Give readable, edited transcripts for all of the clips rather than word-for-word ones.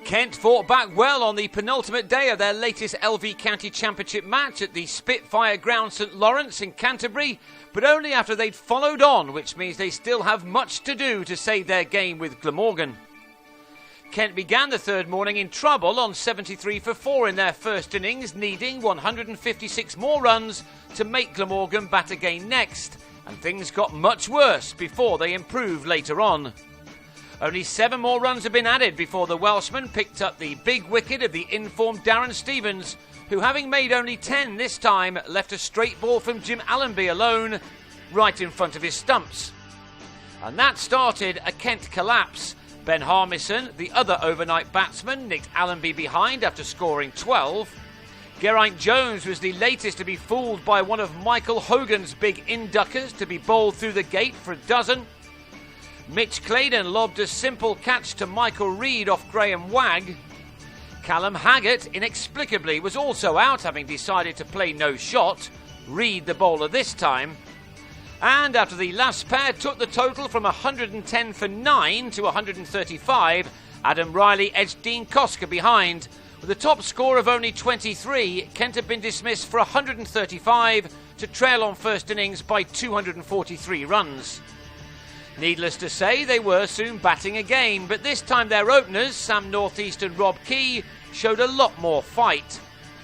Kent fought back well on the penultimate day of their latest LV County Championship match at the Spitfire ground St Lawrence in Canterbury, but only after they'd followed on, which means they still have much to do to save their game with Glamorgan. Kent began the third morning in trouble on 73 for 4 in their first innings, needing 156 more runs to make Glamorgan bat again next, and things got much worse before they improved later on. Only 7 more runs had been added before the Welshman picked up the big wicket of the informed Darren Stevens, who, having made only 10 this time, left a straight ball from Jim Allenby alone, right in front of his stumps. And that started a Kent collapse. Ben Harmison, the other overnight batsman, nicked Allenby behind after scoring 12. Geraint Jones was the latest to be fooled by one of Michael Hogan's big induckers to be bowled through the gate for a dozen. Mitch Claydon lobbed a simple catch to Michael Reid off Graham Wagg. Callum Haggart, inexplicably, was also out, having decided to play no shot. Reid the bowler this time. And after the last pair took the total from 110 for 9 to 135, Adam Riley edged Dean Koska behind. With a top score of only 23, Kent had been dismissed for 135 to trail on first innings by 243 runs. Needless to say, they were soon batting again, but this time their openers, Sam Northeast and Rob Key, showed a lot more fight.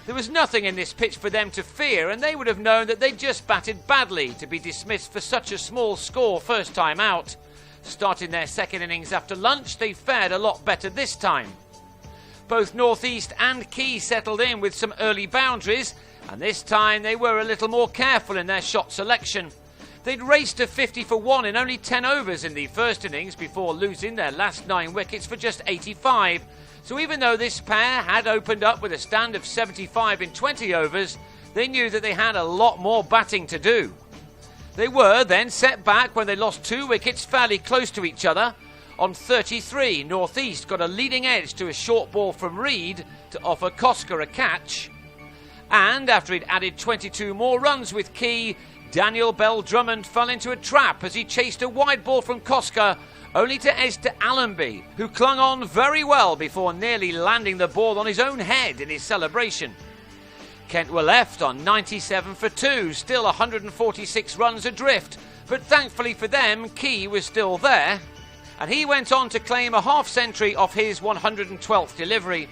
There was nothing in this pitch for them to fear, and they would have known that they'd just batted badly to be dismissed for such a small score first time out. Starting their second innings after lunch, they fared a lot better this time. Both Northeast and Key settled in with some early boundaries, and this time they were a little more careful in their shot selection. They'd raced to 50 for 1 in only 10 overs in the first innings before losing their last 9 wickets for just 85. So even though this pair had opened up with a stand of 75 in 20 overs, they knew that they had a lot more batting to do. They were then set back when they lost 2 wickets fairly close to each other. On 33, Northeast got a leading edge to a short ball from Reid to offer Koska a catch. And after he'd added 22 more runs with Key, Daniel Bell Drummond fell into a trap as he chased a wide ball from Koska, only to edge to Allenby, who clung on very well before nearly landing the ball on his own head in his celebration. Kent were left on 97 for 2, still 146 runs adrift, but thankfully for them, Key was still there, and he went on to claim a half-century off his 112th delivery.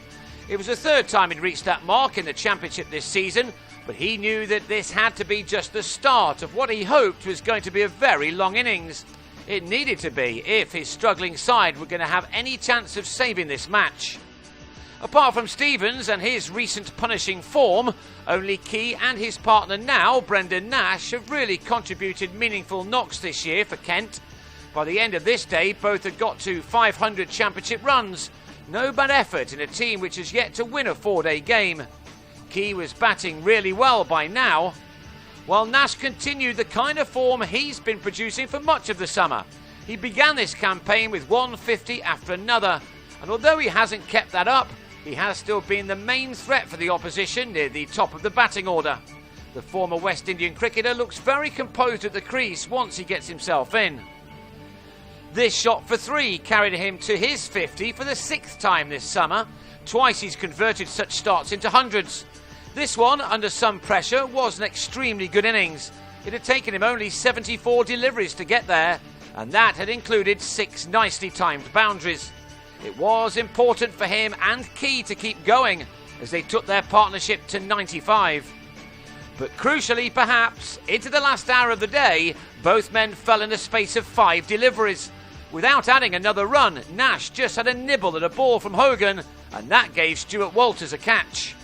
It was the third time he'd reached that mark in the championship this season, but he knew that this had to be just the start of what he hoped was going to be a very long innings. It needed to be if his struggling side were going to have any chance of saving this match. Apart from Stevens and his recent punishing form, only Key and his partner now, Brendan Nash, have really contributed meaningful knocks this year for Kent. By the end of this day, both had got to 500 championship runs. No bad effort in a team which has yet to win a 4-day game. Key was batting really well by now, while Nash continued the kind of form he's been producing for much of the summer. He began this campaign with 150 after another, and although he hasn't kept that up, he has still been the main threat for the opposition near the top of the batting order. The former West Indian cricketer looks very composed at the crease once he gets himself in. This shot for 3 carried him to his 50 for the 6th time this summer. Twice he's converted such starts into hundreds. This one, under some pressure, was an extremely good innings. It had taken him only 74 deliveries to get there, and that had included 6 nicely timed boundaries. It was important for him and Key to keep going as they took their partnership to 95. But crucially, perhaps, into the last hour of the day, both men fell in the space of 5 deliveries. Without adding another run, Nash just had a nibble at a ball from Hogan, and that gave Stuart Walters a catch.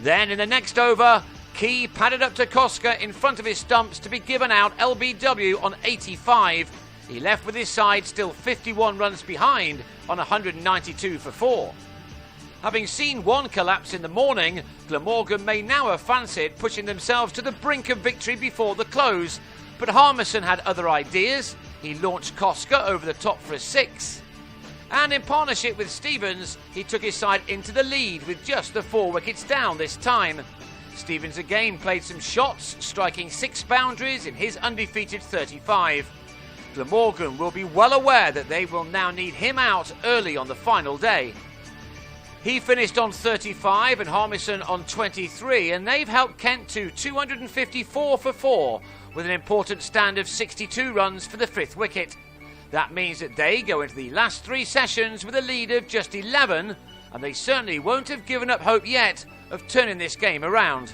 Then in the next over, Key padded up to Koska in front of his stumps to be given out LBW on 85. He left with his side still 51 runs behind on 192 for 4. Having seen one collapse in the morning, Glamorgan may now have fancied pushing themselves to the brink of victory before the close, but Harmison had other ideas. He launched Koska over the top for a 6. And in partnership with Stevens, he took his side into the lead with just the 4 wickets down this time. Stevens again played some shots, striking 6 boundaries in his undefeated 35. Glamorgan will be well aware that they will now need him out early on the final day. He finished on 35 and Harmison on 23, and they've helped Kent to 254 for 4, with an important stand of 62 runs for the 5th wicket. That means that they go into the last 3 sessions with a lead of just 11, and they certainly won't have given up hope yet of turning this game around.